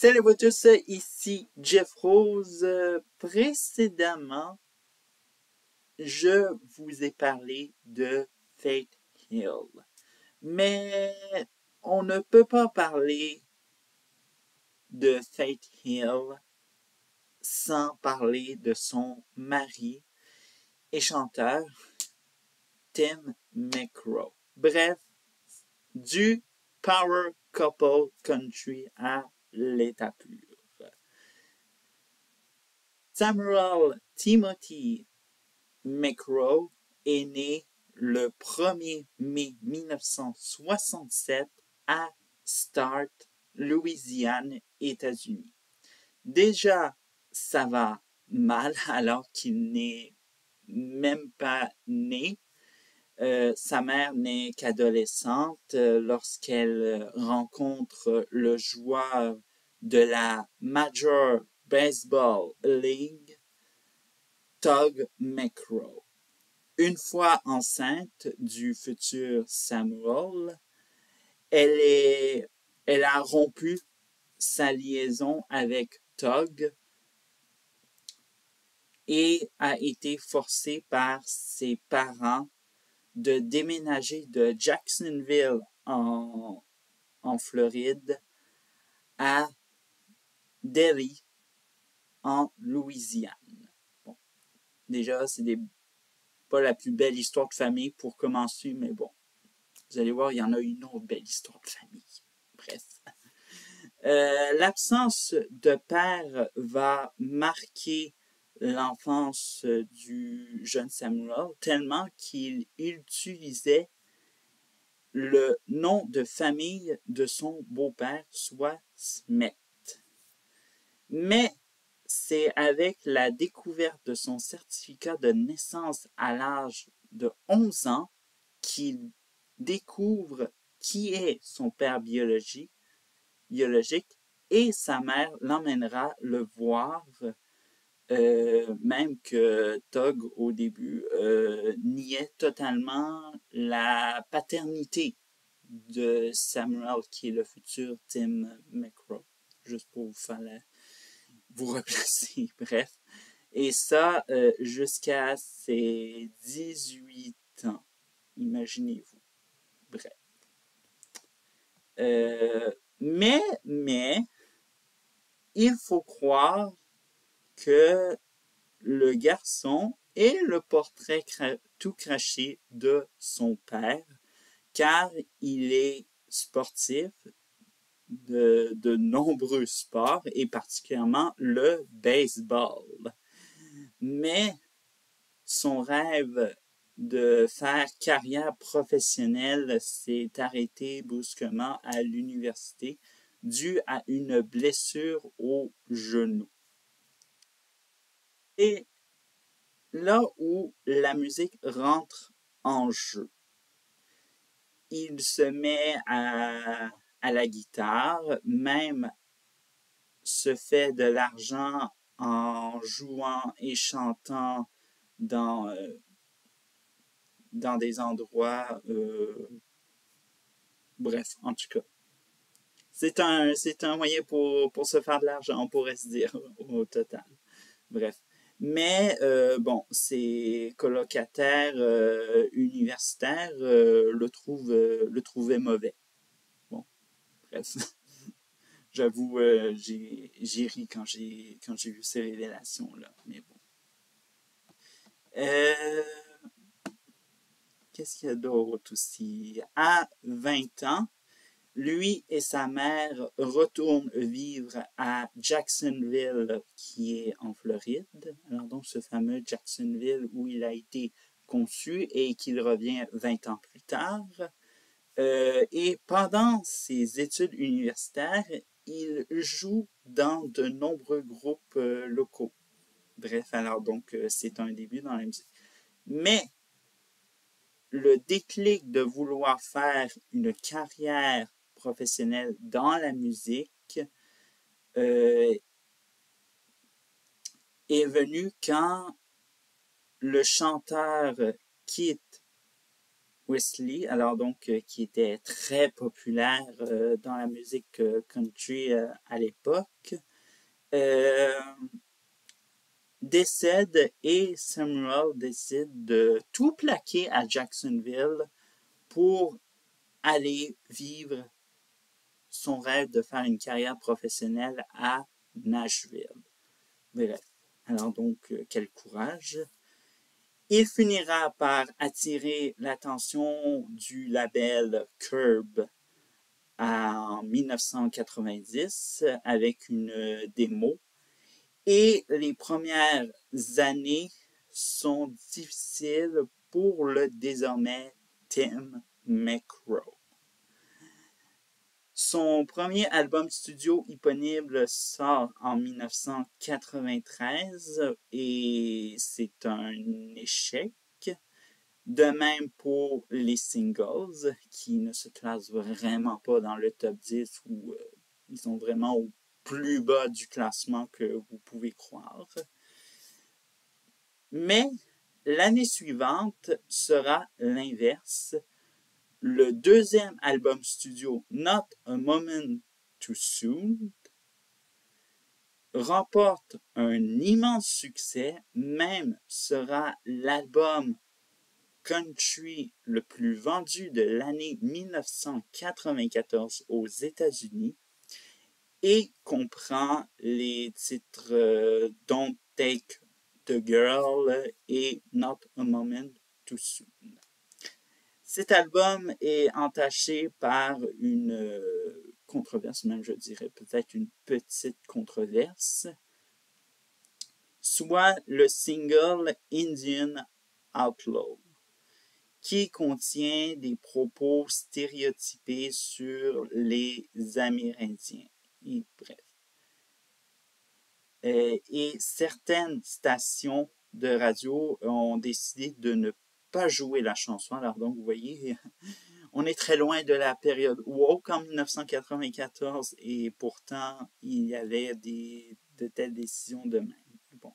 Salut à tous, ici Jeff Rose. Précédemment, je vous ai parlé de Faith Hill. Mais on ne peut pas parler de Faith Hill sans parler de son mari et chanteur, Tim McGraw. Bref, du power couple country à l'état pur. Samuel Timothy McGraw est né le 1er mai 1967 à Start, Louisiane, États-Unis. Déjà, ça va mal alors qu'il n'est même pas né. Sa mère n'est qu'adolescente lorsqu'elle rencontre le joueur de la Major Baseball League, Tug McGraw. Une fois enceinte du futur Samuel, elle a rompu sa liaison avec Tug et a été forcée par ses parents de déménager de Jacksonville en Floride à Derry en Louisiane. Bon, déjà, c'est pas la plus belle histoire de famille pour commencer, mais bon, vous allez voir, il y en a une autre belle histoire de famille. Bref. L'absence de père va marquer l'enfance du jeune Samuel tellement qu'il utilisait le nom de famille de son beau-père, soit Smith. Mais c'est avec la découverte de son certificat de naissance à l'âge de 11 ans qu'il découvre qui est son père biologique et sa mère l'emmènera le voir, même que Tug au début niait totalement la paternité de Samuel qui est le futur Tim McGraw, juste pour vous replacer, bref. Et ça jusqu'à ses 18 ans, imaginez-vous. Bref. Mais, il faut croire que le garçon est le portrait tout craché de son père, car il est sportif de nombreux sports, et particulièrement le baseball. Mais son rêve de faire carrière professionnelle s'est arrêté brusquement à l'université dû à une blessure au genou. Et là où la musique rentre en jeu, il se met à la guitare, même se fait de l'argent en jouant et chantant dans des endroits, bref, en tout cas. C'est un moyen pour se faire de l'argent, on pourrait se dire, au total. Bref. Mais, bon, ses colocataires universitaires le trouvaient mauvais. Bon, bref. J'avoue, j'ai ri quand j'ai vu ces révélations-là, mais bon. Qu'est-ce qu'il y a d'autre aussi? À 20 ans, lui et sa mère retournent vivre à Jacksonville, qui est en Floride. Alors donc, ce fameux Jacksonville où il a été conçu et qu'il revient 20 ans plus tard. Et pendant ses études universitaires, il joue dans de nombreux groupes locaux. Bref, alors donc, c'est un début dans la musique. Mais le déclic de vouloir faire une carrière professionnelle dans la musique est venu quand le chanteur Keith Wesley, alors donc qui était très populaire dans la musique country à l'époque, euh, décède et Samuel décide de tout plaquer à Jacksonville pour aller vivre son rêve de faire une carrière professionnelle à Nashville. Bref, alors donc quel courage. Il finira par attirer l'attention du label Curb en 1990 avec une démo. Et les premières années sont difficiles pour le désormais Tim McGraw. Son premier album studio éponyme sort en 1993 et c'est un échec. De même pour les singles, qui ne se classent vraiment pas dans le top 10 ou ils sont vraiment au plus bas du classement que vous pouvez croire. Mais l'année suivante sera l'inverse. Le deuxième album studio, Not a Moment Too Soon, remporte un immense succès, même sera l'album country le plus vendu de l'année 1994 aux États-Unis et comprend les titres Don't Take the Girl et Not a Moment Too Soon. Cet album est entaché par une controverse, même je dirais peut-être une petite controverse, soit le single Indian Outlaw, qui contient des propos stéréotypés sur les Amérindiens. Et bref. Et certaines stations de radio ont décidé de ne pas jouer la chanson. Alors donc, vous voyez, on est très loin de la période woke en 1994 et pourtant, il y avait de telles décisions de même. Bon.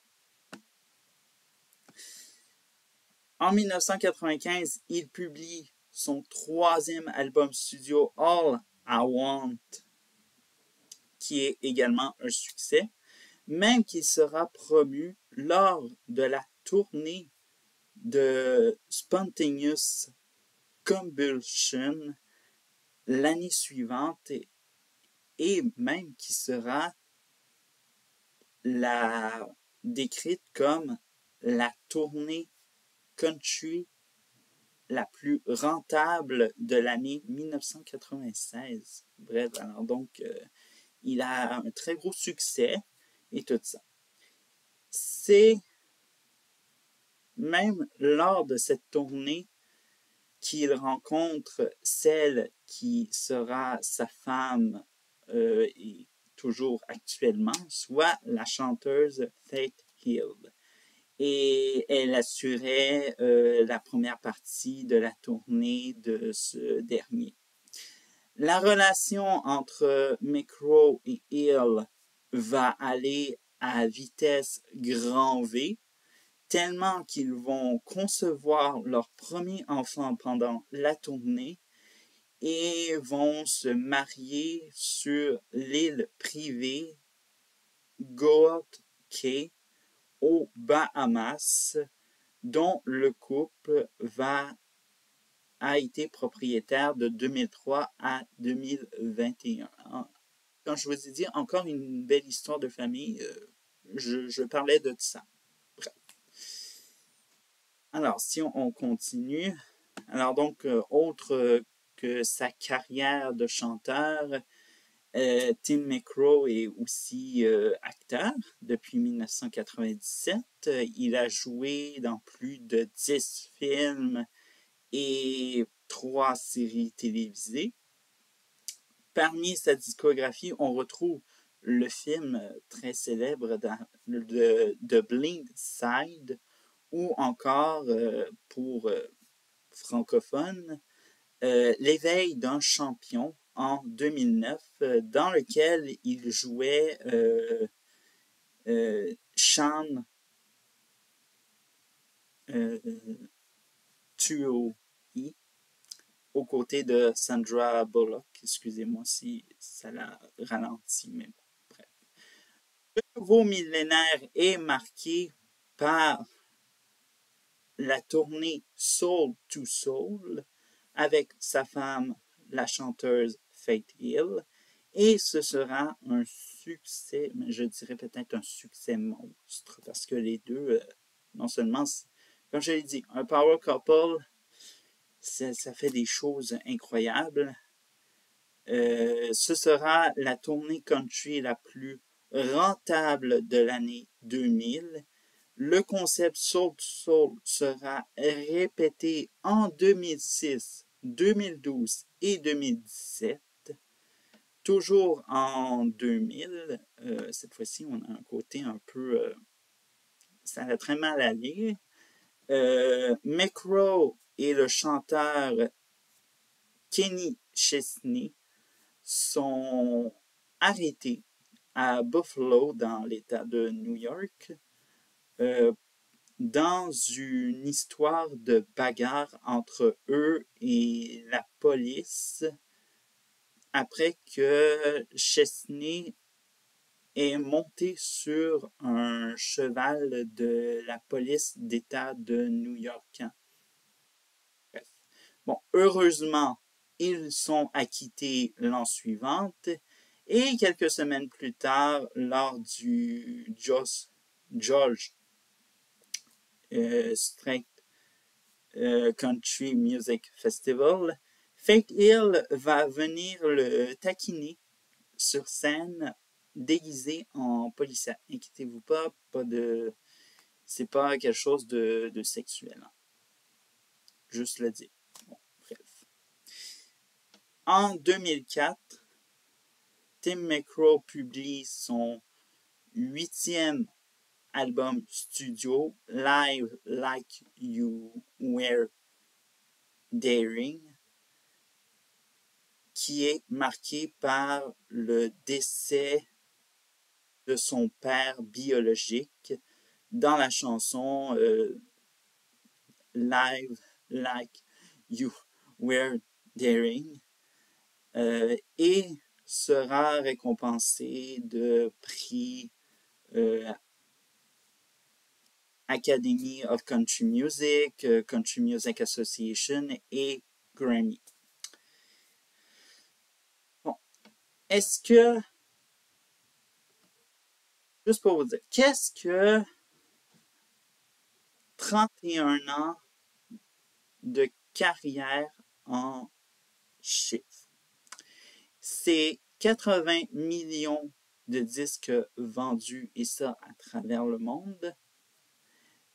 En 1995, il publie son troisième album studio, All I Want, qui est également un succès, même qu'il sera promu lors de la tournée de Spontaneous Combustion l'année suivante et même qui sera décrite comme la tournée country la plus rentable de l'année 1996. Bref, alors donc, il a un très gros succès et tout ça. C'est même lors de cette tournée qu'il rencontre celle qui sera sa femme et toujours actuellement, soit la chanteuse Faith Hill. Et elle assurait la première partie de la tournée de ce dernier. La relation entre McGraw et Hill va aller à vitesse grand V, tellement qu'ils vont concevoir leur premier enfant pendant la tournée et vont se marier sur l'île privée Goat Key aux Bahamas, dont le couple a été propriétaire de 2003 à 2021. Quand je vous ai dit encore une belle histoire de famille, je parlais de ça. Bref. Alors, si on continue, alors donc, autre que sa carrière de chanteur, Tim McGraw est aussi acteur depuis 1997. Il a joué dans plus de 10 films et 3 séries télévisées. Parmi sa discographie, on retrouve le film très célèbre de Blind Side ou encore, pour francophones, L'éveil d'un champion en 2009, dans lequel il jouait Sean Tuohy, aux côtés de Sandra Bullock. Excusez-moi si ça la ralentit, mais bon, bref. Le nouveau millénaire est marqué par la tournée Soul to Soul avec sa femme, la chanteuse Faith Hill. Et ce sera un succès, mais je dirais peut-être un succès monstre, parce que les deux, non seulement, comme je l'ai dit, un power couple, ça fait des choses incroyables. Ce sera la tournée country la plus rentable de l'année 2000. Le concept Soul to Soul sera répété en 2006, 2012 et 2017. Toujours en 2000, cette fois-ci, on a un côté un peu... ça a très mal allé. McRae et le chanteur Kenny Chesney sont arrêtés à Buffalo, dans l'État de New York, dans une histoire de bagarre entre eux et la police, après que Chesney est monté sur un cheval de la police d'État de New York. Bref. Bon, heureusement, ils sont acquittés l'an suivant et quelques semaines plus tard, lors du George Strait Country Music Festival, Faith Hill va venir le taquiner sur scène déguisé en policière. Inquiétez-vous pas, c'est pas quelque chose de sexuel. Hein. Juste le dire. Bon, bref. En 2004, Tim McRae publie son 8e album studio, Live Like You Were Daring, qui est marqué par le décès de son père biologique dans la chanson Live Like You Were Daring et sera récompensé de prix Academy of Country Music, Country Music Association et Grammy. Bon, est-ce que, juste pour vous dire, qu'est-ce que 31 ans de carrière en chiffres? C'est 80 millions de disques vendus, et ça à travers le monde.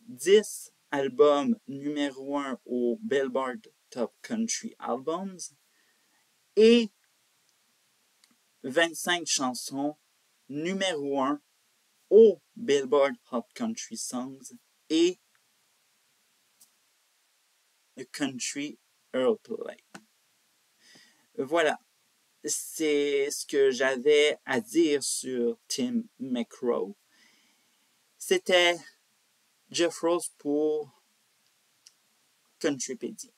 10 albums numéro 1 au Billboard Top Country Albums et 25 chansons numéro 1 au Billboard Hot Country Songs et le Country Airplay. Voilà, c'est ce que j'avais à dire sur Tim McRae. C'était Jeff Rose pour Countrypedia.